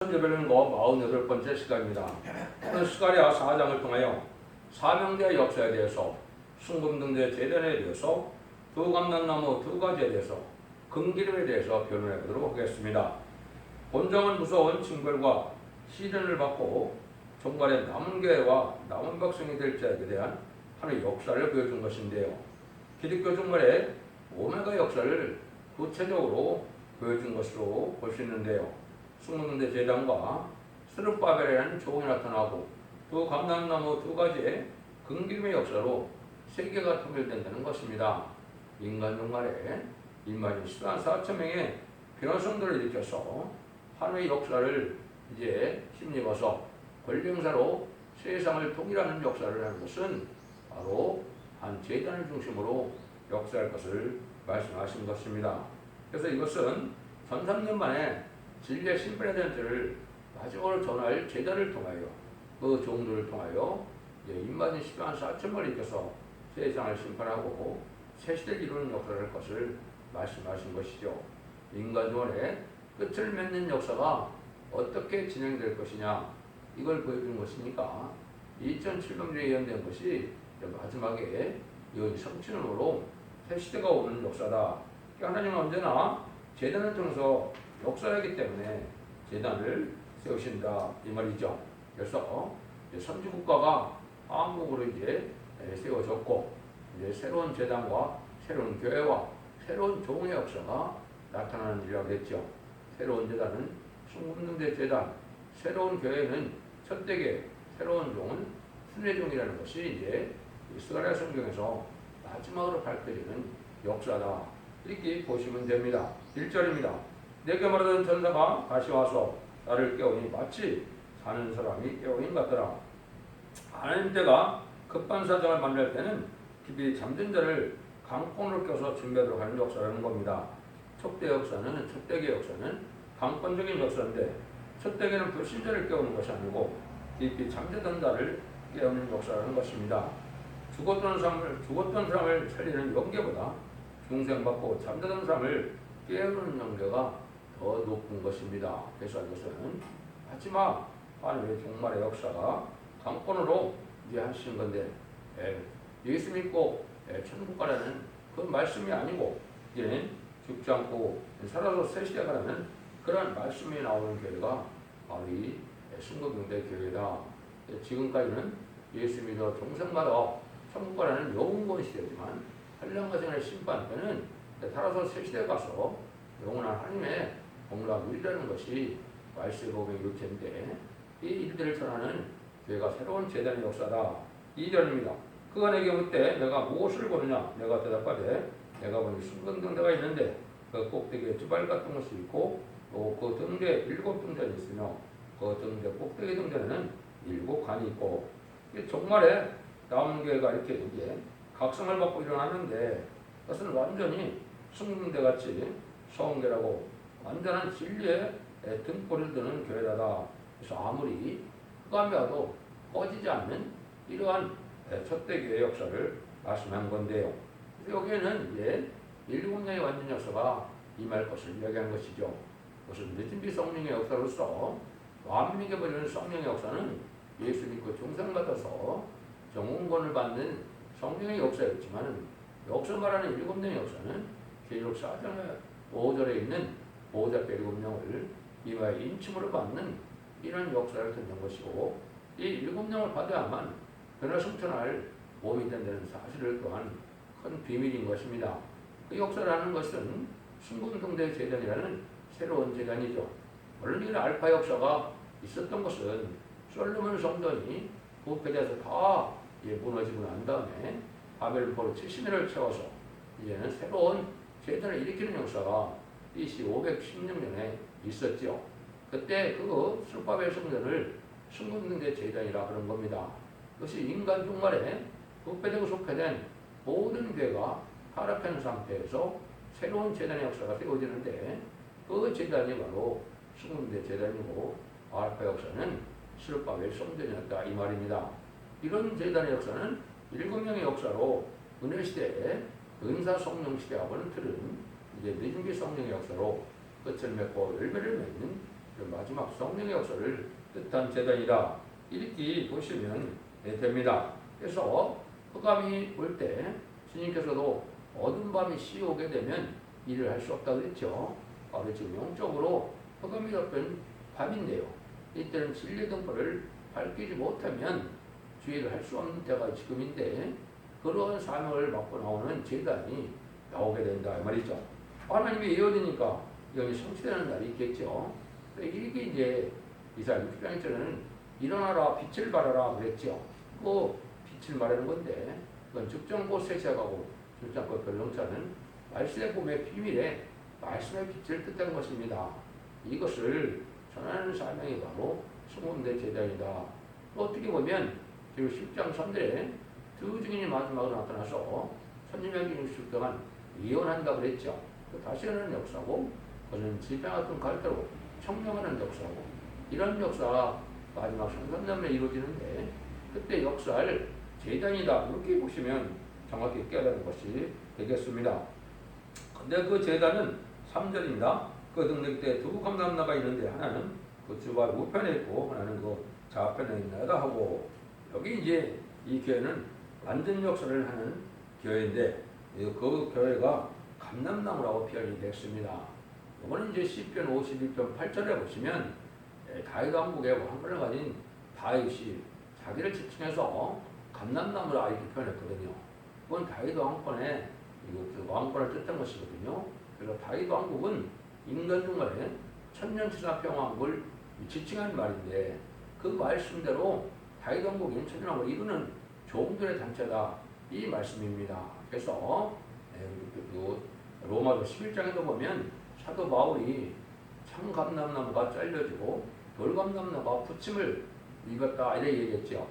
예배는거 48번째 시간입니다. 오늘 스가랴 4장을 통하여 사명대의 역사에 대해서, 순금등대 제단에 대해서, 두 감람나무 두 가지에 대해서, 금기름에 대해서 변론해 보도록 하겠습니다. 본정은 무서운 징벌과 시련을 받고 종말의 남은 교회와 남은 백성이 될 자에게 대한 하나의 역사를 보여준 것인데요. 기독교 종말의 오메가 역사를 구체적으로 보여준 것으로 볼 수 있는데요. 순금등대 제단과 스룹바벨이라는 조공이 나타나고 두 감람나무 두 가지의 금기름의 역사로 세계가 통일된다는 것입니다. 인간 종말에 1만 14만 4천 명의 변화성들을 일으켜서 하나의 역사를 이제 힘입어서 권력사로 세상을 통일하는 역사를 하는 것은 바로 한 제단을 중심으로 역사할 것을 말씀하신 것입니다. 그래서 이것은 1300년 만에 진리의 심판에 대한 뜻을 마지막으로 전할 제단을 통하여 그 종들을 통하여 인마진 10만 4천만을 일으켜서 세상을 심판하고 새 시대를 이루는 역사를 할 것을 말씀하신 것이죠. 인간 종말의 끝을 맺는 역사가 어떻게 진행될 것이냐, 이걸 보여주는 것이니까 2700년에 예언된 것이 마지막에 이 성취론으로 새 시대가 오는 역사다. 하나님은 언제나 제단을 통해서 역사이기 때문에 제단을 세우신다, 이 말이죠. 그래서 선지국가가 한국으로 이제 세워졌고, 이제 새로운 제단과 새로운 교회와 새로운 종의 역사가 나타나는 일이라고 했죠. 새로운 제단은 순금등대 제단, 새로운 교회는 첫대계, 새로운 종은 순회종이라는 것이 이제 스가랴 성경에서 마지막으로 밝혀지는 역사다, 이렇게 보시면 됩니다. 1절입니다. 내게 말하던 전사가 다시 와서 나를 깨우니 마치 사는 사람이 깨우인 같더라. 하나님 때가 급한 사정을 만날 때는 깊이 잠든 자를 강권으로 껴서 준비하도록 하는 역사라는 겁니다. 첫대 역사는, 첫대계 역사는 강권적인 역사인데, 첫대계는 불신자를 깨우는 것이 아니고 깊이 잠들던 자를 깨우는 역사라는 것입니다. 죽었던 사람을 살리는 영계보다 중생받고 잠들던 사람을 깨우는 영계가 더 높은 것입니다. 그래서 이것은 마지막 하나님의 종말의 역사가 강권으로 이제 하시는 건데, 예수 믿고 천국 가라는 그 말씀이 아니고 이제는 죽지 않고 살아서 새 시대 가라는 그런 말씀이 나오는 교회가 바로 이 순금등대 교회다. 지금까지는 예수 믿어 종생받아 천국 가라는 영원권 시대지만 한량가정의 심판 때는 살아서 새 시대 가서 영원한 하나님의 공로가 누리라는 것이 말세복의 일체인데, 이 일들을 전하는 교회가 새로운 제단의 역사다. 2절입니다. 그가 내게 묻되 내가 무엇을 보느냐? 내가 대답하되 내가 보니 순금등대가 있는데 그 꼭대기에 두발 같은 것이 있고 또 그 등대에 7 등잔이 있으며 그 등대 꼭대기 등대에는 7 관이 있고, 정말에 남은 교회가 이렇게 이제 각성을 받고 일어나는데, 그것은 완전히 순금등대같이 성교라고 완전한 진리의 등불을 드는 교회다. 그래서 아무리 흑암이라도 꺼지지 않는 이러한 첫대교회 역사를 말씀한 건데요. 여기에는 이제 7명의 완전 역사가 임할 것을 이야기한 것이죠. 그것은 늦은비 성령의 역사로서 완민에게 보이는 성령의 역사는 예수 믿고 중생받아서 정원권을 받는 성령의 역사였지만, 여기서 말하는 7명의 역사는 계시록 4장의 5절에 있는 보호자께 7명을 이와의 인침으로 받는 이런 역사를 듣는 것이고, 이 7명을 받아야만 변화승천할 몸이 된다는 사실을 또한 큰 비밀인 것입니다. 그 역사를 하는 것은 순금등대 제단이라는 새로운 제단이죠. 물론 이 알파 역사가 있었던 것은 솔로몬 성전이 부패돼서 다 무너지고 난 다음에 바벨포로 70년을 채워서 이제는 새로운 제단을 일으키는 역사가 BC 516년에 있었죠. 그때 그 스룹바벨 성전을 순금등대 제단이라 그런 겁니다. 그것이 인간 종말에 부패되고 속회된 모든 교회가 타락한 상태에서 새로운 제단의 역사가 세워지는데, 그 제단이 바로 순금등대 제단이고 알파 역사는 스룹바벨 성전이었다, 이 말입니다. 이런 제단의 역사는 7명의 역사로 은혜 시대에 은사 성령 시대하고는 틀은 이제 늦은비 성령의 역사로 끝을 맺고 열매를 맺는 마지막 성령의 역사를 뜻한 재단이다. 이렇게 보시면 됩니다. 그래서 흑암이 올 때 주님께서도 어두운 밤이 씌오게 되면 일을 할 수 없다고 그랬죠. 바로 지금 영적으로 흑암이 덮인 밤인데요. 이때는 진리의 등불을 밝히지 못하면 주의를 할 수 없는 때가 지금인데 그러한 사명을 맡고 나오는 제단이 나오게 된다 말이죠. 하나님이 예언이니까 이건 성취되는 날이 있겠죠. 이게 이제 이사야 60장에서는 일어나라 빛을 발하라 그랬죠. 그 빛을 말하는 건데 그건 즉정보 세세하고 즉정보 결정차는 말씀의 봄의 비밀에 말씀의 빛을 뜻한 것입니다. 이것을 전하는 사명이 바로 성공대 제단이다. 어떻게 보면 지금 10장 3절에 두 증인이 마지막으로 나타나서 천지명기 60 동안 예언한다 그랬죠. 다시 하는 역사고 그것은 지팡이 같은 갈대로 청명하는 역사고 이런 역사가 마지막 성삼년에 이루어지는데 그때 역사를 제단이다 이렇게 보시면 정확히 깨달은 것이 되겠습니다. 근데 그 제단은 3절입니다. 그 등록 때 두 감람나가 있는데 하나는 그 주발 우편에 있고 하나는 그 좌편에 있나다 하고 여기 이제 이 교회는 완전 역사를 하는 교회인데 그 교회가 감람나무라고 표현이 됐습니다. 이거는 이제 시편 51편 8절에 보시면 다윗 왕국의 왕권을 가진 다윗이 자기를 지칭해서 감람나무라 이렇게 표현했거든요. 그건 다윗 왕권의 왕권을 뜻한 것이거든요. 그래서 다윗 왕국은 인간 중간에 천년치사평왕국을 지칭한 말인데 그 말씀대로 다윗 왕국인 천년왕국을 이루는 종들의 단체다 이 말씀입니다. 그래서 로마서 11장에도 보면 사도 바울이 참감람나무가 잘려지고 돌감람나무가 부침을 입었다 이렇게 얘기했죠.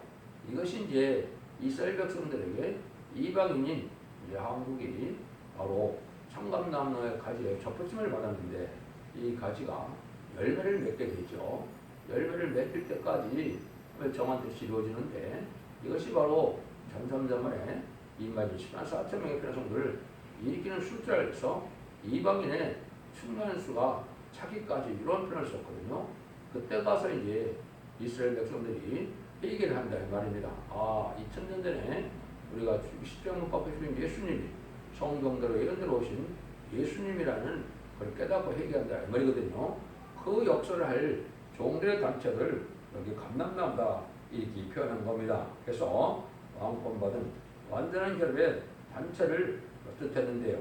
이것이 이제 이스라엘 백성들에게 이방인인 한국이 바로 참감나무의 가지에 접붙임을 받았는데 이 가지가 열매를 맺게 되죠. 열매를 맺을 때까지 정한 뜻이 이루어지는데 이것이 바로 전삼자만에 22,000만 4천명의 편성들을 일으키는 숫자를 해서 이방인의 충만한 수가 차기까지 이런 표현을 썼거든요. 그때 가서 이제 이스라엘 백성들이 회개를 한다 이 말입니다. 2000년 전에 우리가 십자가못 박혀 죽인 예수님이 성경대로 예언대로 오신 예수님이라는 걸 깨닫고 회개한다 이 말이거든요. 그 역사를 할 종들의 단체를 여기 감람나무다 이렇게 표현한 겁니다. 그래서 왕권 받은 완전한 결합의 단체를 뜻했는데요.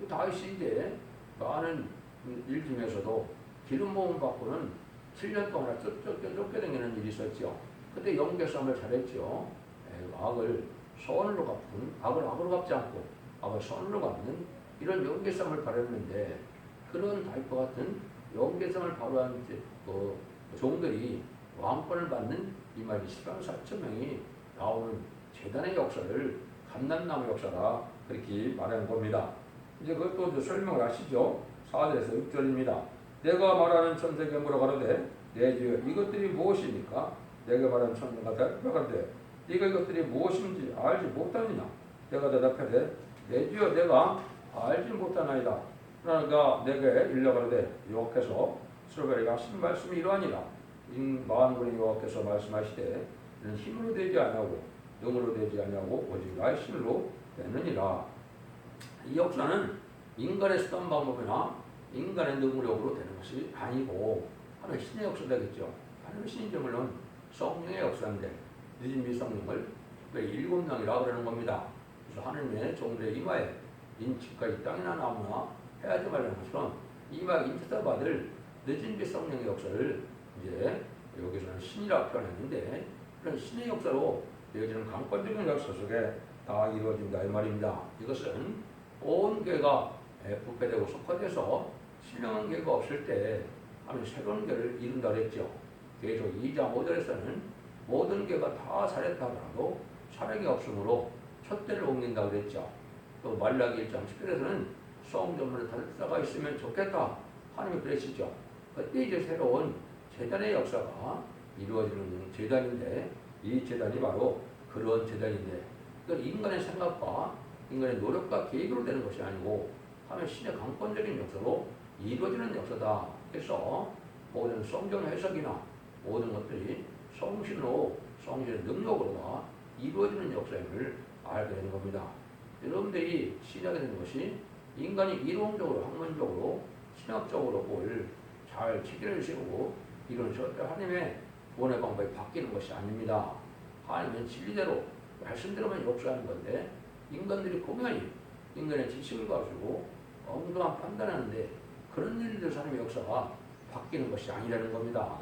다윗이 이제 많은 일 중에서도 기름 부음 받고는 7년 동안 쫓겨다니는 일이 있었죠. 그때 영계 싸움을 잘했죠. 악을 선으로 갚은, 악을 악으로 갚지 않고 악을 선으로 갚는 이런 영계 싸움을 발휘했는데 그런 다윗과 같은 영계 싸움을 발휘한 종들이 왕권을 받는 이 말이 10만 4천 명이 나오는 재단의 역사를 감람나무 역사라 그렇게 말하는 겁니다. 이제 그것도 설명을 하시죠. 4절에서 6절입니다. 내가 말하는 천사에게 물어가로되 내 주여 이것들이 무엇입니까? 내가 말하는 천사가 대답하되 네가 이것들이 무엇인지 알지 못하느냐? 내가 대답하되 내 주여 내가 알지 못하나이다. 그러니까 내게 일러가로되 여호와께서 스로베리가 하신 말씀이 이러하니라. 만군의 여호와께서 말씀하시되 이는 힘으로 되지 아니하고 능으로 되지 아니하고 오직 나의 신으로 되느니라. 이 역사는 인간의 수단 방법이나 인간의 능력으로 되는 것이 아니고 하나의 신의 역사되겠죠. 하나의 신이 물론 성령의 역사인데 늦은 미성령을 특별히 7명이라고 그러는 겁니다. 그래서 하나님의 종들의 이마에 인치가 이 땅이나 나무나 해야지 말라는 것처럼 이마 인치다 받을 늦은 미성령의 역사를 이제 여기서는 신이라고 표현했는데 그런 신의 역사로 이어지는 강권적인 역사 속에 다 이루어진다 이 말입니다. 이것은 온 교회가 부패되고 속화돼서 신령한 교회가 없을 때 하면 새로운 교회를 이룬다 그랬죠. 그래서 2장 5절에서는 모든 교회가 다 살했다 하더라도 사력이 없으므로 촛대를 옮긴다 그랬죠. 또 말라기 1장 10절에서는 성전문에 달사가 있으면 좋겠다 하나님이 그러시죠. 그때 이제 새로운 제단의 역사가 이루어지는 제단인데 이 제단이 바로 그런 제단인데 이건 인간의 생각과 인간의 노력과 계획으로 되는 것이 아니고 하면 신의 강권적인 역사로 이루어지는 역사다. 그래서 모든 성경 해석이나 모든 것들이 성신의 능력으로 이루어지는 역사임을 알게 되는 겁니다. 여러분들이 신약에 되는 것이 인간이 이론적으로 학문적으로 신학적으로 뭘 잘 체계를 세우고 이런 절대 하나님의 구원의 방법이 바뀌는 것이 아닙니다. 하나님은 진리대로 말씀대로만 역사하는 건데 인간들이 공연히 인간의 지식을 가지고 엉뚱한 판단하는데 그런 일들에서 하나님의 역사가 바뀌는 것이 아니라는 겁니다.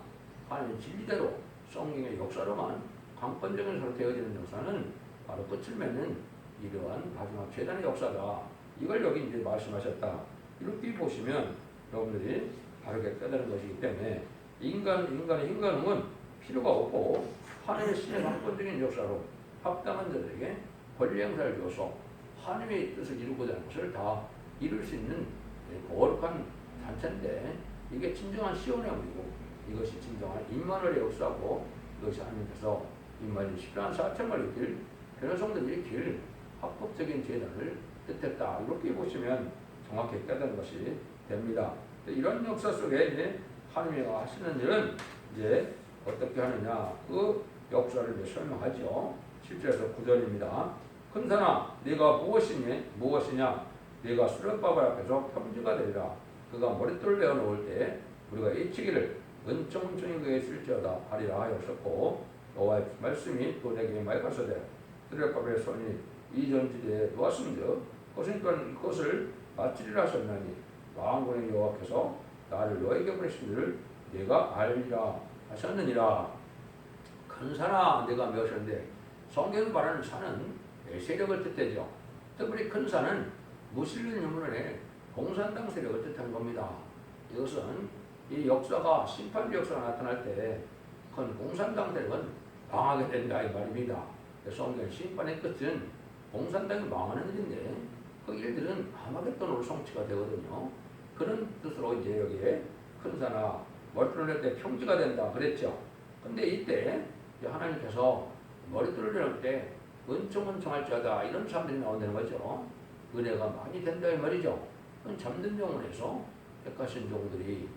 하나님은 진리대로 성경의 역사로만 강권적인 서로 되어지는 역사는 바로 끝을 맺는 이러한 마지막 재단의 역사다. 이걸 여기 이제 말씀하셨다. 이렇게 보시면 여러분들이 바르게 깨달은 것이기 때문에 인간의 인간음은 필요가 없고 하나님의 신의 강권적인 역사로 합당한 자들에게 권리 행사를 줘서 하나님의 뜻을 이루고자 하는 것을 다 이룰 수 있는 거룩한 단체인데 이게 진정한 시온의 의미고 이것이 진정한 임마누엘의 역사고 이것이 하나님께서 임마누엘 10만 4천만의 길 변호성들의 길 합법적인 재단을 뜻했다. 이렇게 보시면 정확히 깨닫는 것이 됩니다. 이런 역사 속에 이제 하나님이 하시는 일은 이제 어떻게 하느냐 그 역사를 이제 설명하죠. 7절에서 9절입니다. 큰사나 네가 무엇이냐 네가 수련바벨 앞에서 평지가 되리라. 그가 머릿돌을 베어 놓을 때 우리가 이치기를 은총은총이 그에게 있을지어다 하리라 하였었고 여호와의 말씀이 또 내게 말하소되 수련바벨의 손이 이전지대에 놓았음즉 그것을 마치리라 하셨나니 왕군의 여호와께서 나를 너에게 보내시기를 네가 알리라 하셨느니라. 큰 산아 네가 무엇인데 성경이 말하는 산은 세력을 뜻하죠. 특별히 큰 산은 무슬림 유물의 공산당 세력을 뜻한 겁니다. 이것은 이 역사가 심판의 역사가 나타날 때 큰 공산당 세력은 망하게 된다 이 말입니다. 성경 심판의 끝은 공산당이 망하는 일인데 그 일들은 아마겟돈으로 성취가 되거든요. 그런 뜻으로 이제 여기에 큰 산아 머리털을 낼 때 평지가 된다 그랬죠. 근데 이때 하나님께서 머리털을 낼 때 은총할지어다 이런 사람들이 나온다는 거죠. 은혜가 많이 된다 이 말이죠. 잠든 영혼에서 택하신 종들이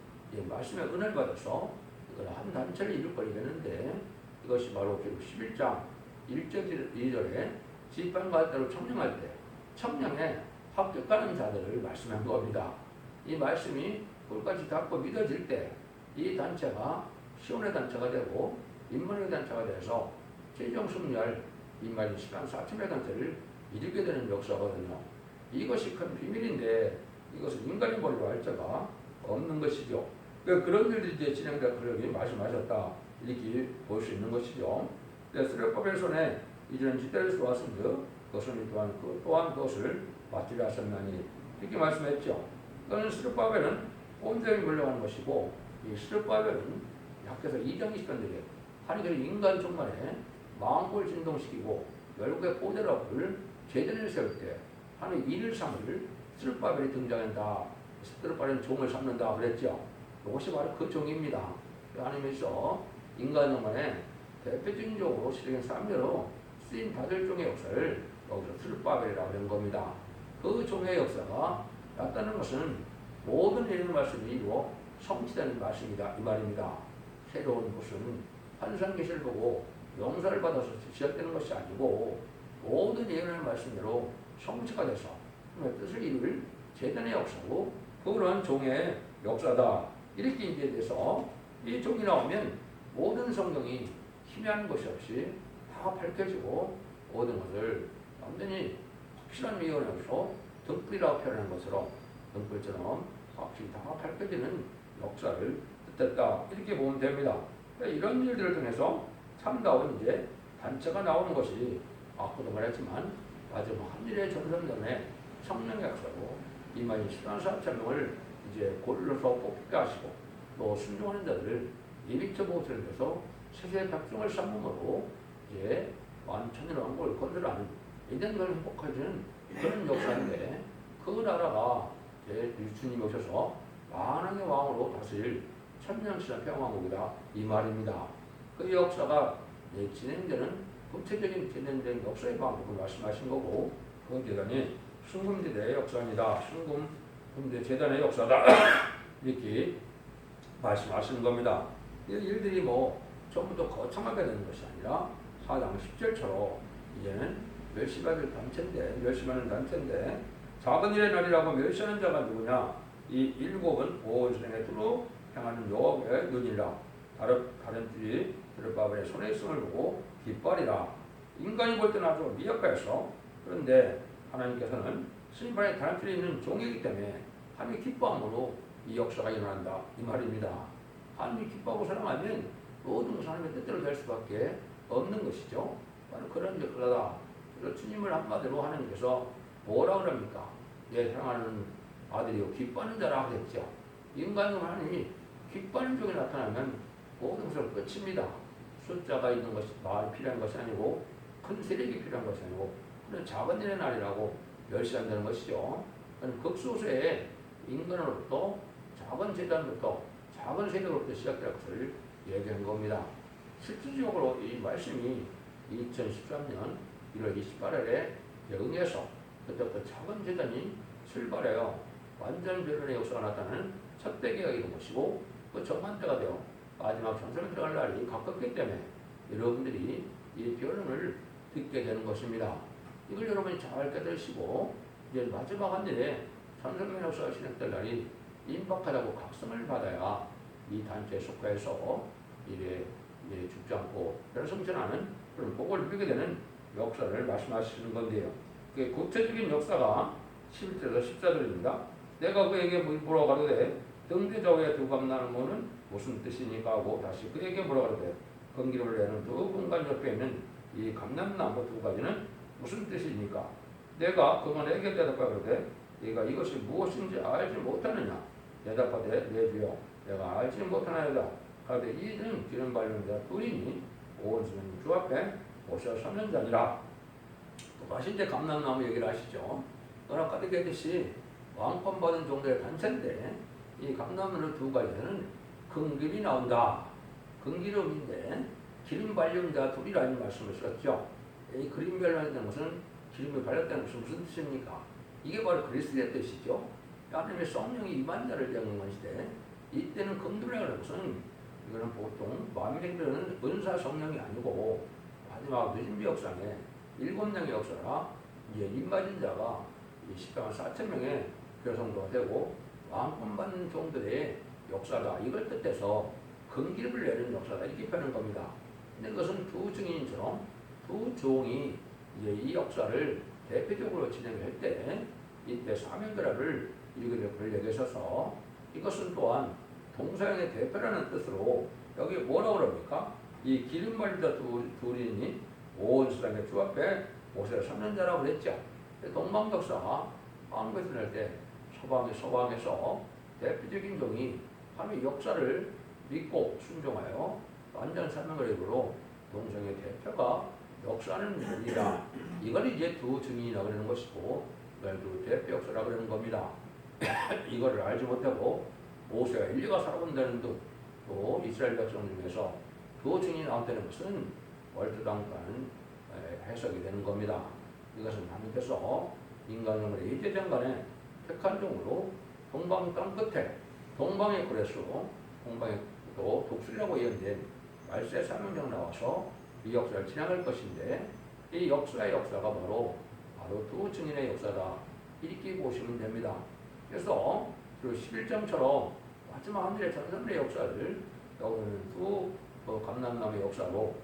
말씀의 은혜를 받아서 이걸 한 단체를 이룰 되는데 이것이 바로 11장 1절 2절에 지팡이가 때로 청량할 때 청량에 합격하는 자들을 말씀한 겁니다. 이 말씀이 끝까지 닿고 믿어질 때 이 단체가 시온의 단체가 되고 임마누엘 단체가 돼서 최종 승리할 임마누엘 10만 4천의 단체를 이루게 되는 역사거든요. 이것이 큰 비밀인데 이것은 인간의 머리로 할 자가 없는 것이죠. 그런 일들이 이제 진행되고 여기 말씀하셨다 이렇게 볼 수 있는 것이죠. 수련법의 손에 이전 지대에서 왔으므로 그것은 또한 그것을 마치려 하셨나니 이렇게 말씀했죠. 그건 수련법에는 온전히 물러가는 것이고 이 수련법에는 약해서 2장 20편들이 하나님께서 인간 종말에 마음을 진동시키고 열국의 보대랍을 제대로 세울 때 하나님 1일 3일 스룹바벨이 등장한다. 스룹바벨은 종을 삼는다 그랬죠. 이것이 바로 그 종입니다. 하나님께서 인간 영혼에 대표적으로 실행한 3년으로 쓰임 받을 종의 역사를 여기서 스룹바벨이라고 하는 겁니다. 그 종의 역사가 나타나는 것은 모든 예언의 말씀이 이루어 성취되는 말씀이다 이 말입니다. 새로운 것은 환상계시를 보고 용서를 받아서 시작되는 것이 아니고 모든 예언의 말씀대로 성취가 돼서 뜻을 이룰 재단의 역사고 그런 종의 역사다. 이렇게 이제 돼서 이 종이 나오면 모든 성경이 희미한 것이 없이 다 밝혀지고 모든 것을 완전히 확실한 미연에서 등불이라고 표현하는 것으로 등불처럼 확실히 다 밝혀지는 역사를 뜻했다. 이렇게 보면 됩니다. 이런 일들을 통해서 참다운 이제 단체가 나오는 것이 아까도 말했지만 마지막 한일의 전선전에 성령 약사로 이만희 10만 4천 명을 이제 골로서 뽑게 하시고 또 순종하는 자들을 예비처 보호를 해서 세세 백성을 삼음으로 이제 완천의 왕국을 건설하는 이den걸 행복해지는 그런 역사인데 그 나라가 이제 주님이 오셔서 만왕의 왕으로 다스릴 천년치나 평왕국이다 이 말입니다. 그 역사가 진행되는 구체적인 진행된 역사의 방법을 말씀하신 거고 그 재단이 순금지대의 역사입니다. 순금지대 재단의 역사다 이렇게 말씀하시는 겁니다. 이 일들이 뭐 전부 다 거창하게 되는 것이 아니라 4장 10절처럼 이제는 멸시받을 단체인데, 멸시받는 단체인데, 작은 일의 날이라고 멸시하는 자가 누구냐? 이 일곱은 온 세상에 두루 행하는 여호와의 눈이라. 다른 줄이 들바벨의 손에 있음을 보고 기뻐하리라. 인간이 볼 때는 아주 미약하여서, 그런데 하나님께서는 신발에 다른 줄이 있는 종이기 때문에 하나님이 기뻐함으로 이 역사가 일어난다, 이 말입니다. 하나님이 기뻐하고 사랑하면 모든 것이 하나님의 뜻대로 될 수밖에 없는 것이죠. 바로 그런 역사다. 그래서 주님을 한마디로 하나님께서 뭐라 그럽니까? 내 사랑하는 아들이요 기뻐하는 자라 하겠죠. 인간은 하나님이 기뻐하는 쪽에 나타나면 모든 것을 끝입니다. 숫자가 있는 것이 말이 필요한 것이 아니고 큰 세력이 필요한 것이 아니고 그런 작은 일의 날이라고 멸시한다는 것이죠. 극소수의 인간으로부터 작은 재단부터 작은 세력으로부터 시작될 것을 얘기한 겁니다. 실질적으로 이 말씀이 2013년 1월 28일에 영에서 그때부터 작은 재단이 출발해요. 완전 변론의 역사가 나타나는 첫 배기가 이런 것이고 그 정한때가 되어 마지막 전선에 들어갈 날이 가깝기 때문에 여러분들이 이 변론을 듣게 되는 것입니다. 이걸 여러분이 잘 깨달으시고 이제 마지막 한 일에 전선의 역사가 진행될 날이 임박하다고 각성을 받아야 이 단체에 속해서 이래 죽지 않고 성천하는 그런 복을 누리게 되는 역사를 말씀하시는 건데요. 그 구체적인 역사가 11절에서 14절입니다. 내가 그에게 뭐라고 가로되 등대저에 두 감나무는 무슨 뜻이니까 하고 다시 그에게 뭐라고 가로되 건기를 내는 두 공간 옆에 있는 이 감람나무 두 가지는 무슨 뜻이니까 내가 그만에게 대답하여 그러되 네가 이것이 무엇인지 알지 못하느냐 대답하되 내 주여 내가 알지 못하나이다 하되 이는 기름 발린 자 둘이니 온 주님 주 앞에 모셔 서는 자니라. 또 다시 이제 감람나무 얘기를 하시죠. 너나 까득했듯이 왕권 받은 종들의 단체인데 이 감람나무 두 가지는 금기름이 나온다. 금기름인데 기름 발린 자 둘이라는 말씀을 쓰셨죠. 이 기름 발렸다는 것은 기름이 발렸다는 것은 무슨 뜻입니까? 이게 바로 그리스도의 뜻이죠. 하나님의 성령이 임한 자를 얘기하는 것인데 이때는 금기름이라는 것은 이거는 보통 마음에들은 은사 성령이 아니고 마지막 늦은비 역사에 7명의 역사라 이제 임맞은 자가 10만 4천 명의 교성도가 되고 왕권 받는 종들의 역사다. 이걸 뜻해서 금기름을 내는 역사다. 이렇게 표현한 겁니다. 근데 그것은 두 증인처럼 두 종이 이제 이 역사를 대표적으로 진행할 때 이때 사명결합을 일그룹을 얘기하셔서 이것은 또한 동서양의 대표라는 뜻으로 여기 뭐라고 그럽니까? 이 기름 발린 자 둘이니 온 세상의 주 앞에 모세를 삼는 자라고 그랬죠. 동방역사가 한국에서 낼 때 서방에서 대표적인 종이 하나님의 역사를 믿고 순종하여 완전 사명을 입으로 동성의 대표가 역사하는 일이다. 이걸 이제 두 증인이라고 그러는 것이고 이걸 두 대표 역사라고 그러는 겁니다. 이거를 알지 못하고 모세가 엘리가 살아본다는 또 이스라엘 백성 중에서 두 증인이 나온다는 것은 얼토당토한 해석이 되는 겁니다. 이것은 하나님께서 인간의 이제전간에 택한 종으로 동방 땅 끝에 동방의 그레스로 동방의 또 독수리라고 예언된 말세 사명장 나와서 이 역사를 진행할 것인데 이 역사의 역사가 바로 두 증인의 역사다. 이렇게 보시면 됩니다. 그래서 그 11장처럼 마지막 한 일의 전선의 역사를 여기는 두 감람나무의 역사로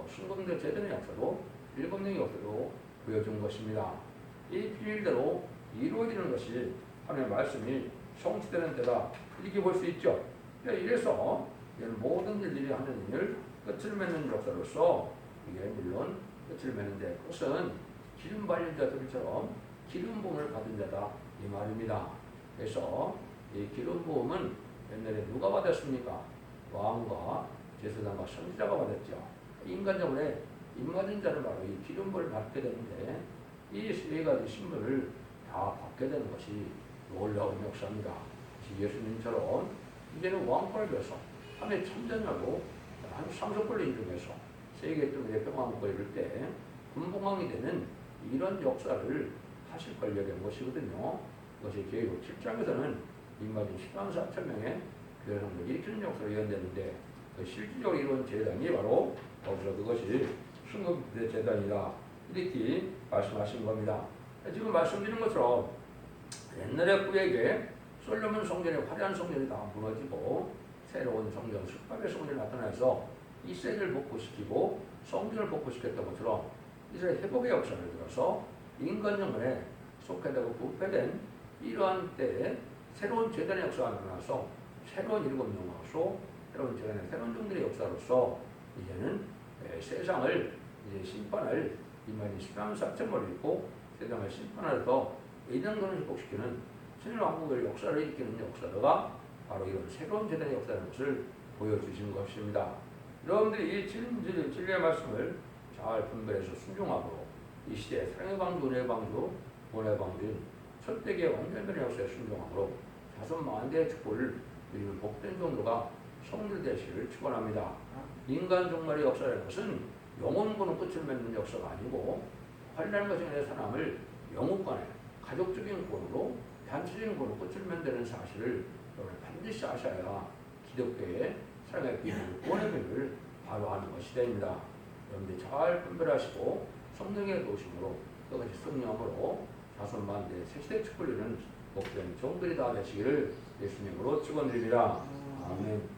순금대 제단의 역사로 7명의 역사로 보여준 것입니다. 이 비밀대로 이루어지는 것이 하나님의 말씀이 성취되는 때다. 이렇게 볼 수 있죠. 이래서 모든 일들이 하는 일, 끝을 맺는 역사로서 이게 물론 끝을 맺는데 그것은 기름 발린 자들처럼 기름 부음을 받은 자다. 이 말입니다. 그래서 이 기름 부음은 옛날에 누가 받았습니까? 왕과 제사장과 선지자가 받았죠. 인간적으로 임맞은 자는 바로 이 기름 부음을 받게 되는데 이 세 가지 신분을 다 받게 되는 것이 놀라운 역사입니다. 예수님처럼 이제는 왕권을 위해서 하나의 천자냐고 한 상속권을 인정해서 세계 쪽에 평화국가 이럴 때 군봉왕이 되는 이런 역사를 하실 걸 얘기한 것이거든요. 그것이 계획 7장에서는 임마진 10만 4천 명의 교회 성도를 일으키는 역사로 예언되는데 그 실질적으로 이루어진 재단이 바로 거기서 그것이 순금대 재단이다 이렇게 말씀하신 겁니다. 지금 말씀드린 것처럼 옛날에 그에게 솔로몬 성전의 화려한 성전이 다 무너지고 새로운 성전, 숙박의 성전이 나타나서 이스라엘을 복구시키고 성전을 복구시켰던 것처럼 이스라엘 회복의 역사를 들어서 인간 영혼에 속해되고 부패된 이러한 때에 새로운 재단의 역사가 나타나서 새로운 일곱 영화로 새로운 재단의 새로운 종들의 역사로서 이제는 세상을 이제 심판할 이만희 심판 사점을 입고 세상을 심판하여서 이단권을 회복시키는 신일왕국의 역사를 일으키는 역사가 바로 이런 새로운 재단의 역사라는 것을 보여주신 것입니다. 여러분들이 이 진리의 말씀을 잘 분별해서 순종하고 이 시대에 사랑의 방주, 은혜의 방주, 본의 방주인 첫대기의 완전변의 역사에 순종함으로 자손 만대의 축복을 누리는 복된 종도가 성들 되시기를 축원합니다. 인간 종말의 역사라는 것은 영혼과는 끝을 맺는 역사가 아니고 환란 과정의 사람을 영혼간의 가족적인 권으로 단체적인 권으로 끝을 맺는 사실을 여러분 반드시 아셔야 기독교의 사랑의 비밀, 구원의 비밀을 바로 아는 것이 됩니다. 여러분들 잘 분별하시고 성령의 도심으로 또다시 성령으로 자손 만대 새시대 축복을 이루는 복된 종들이 다 되시기를 예수님으로 축원드립니다. 아멘.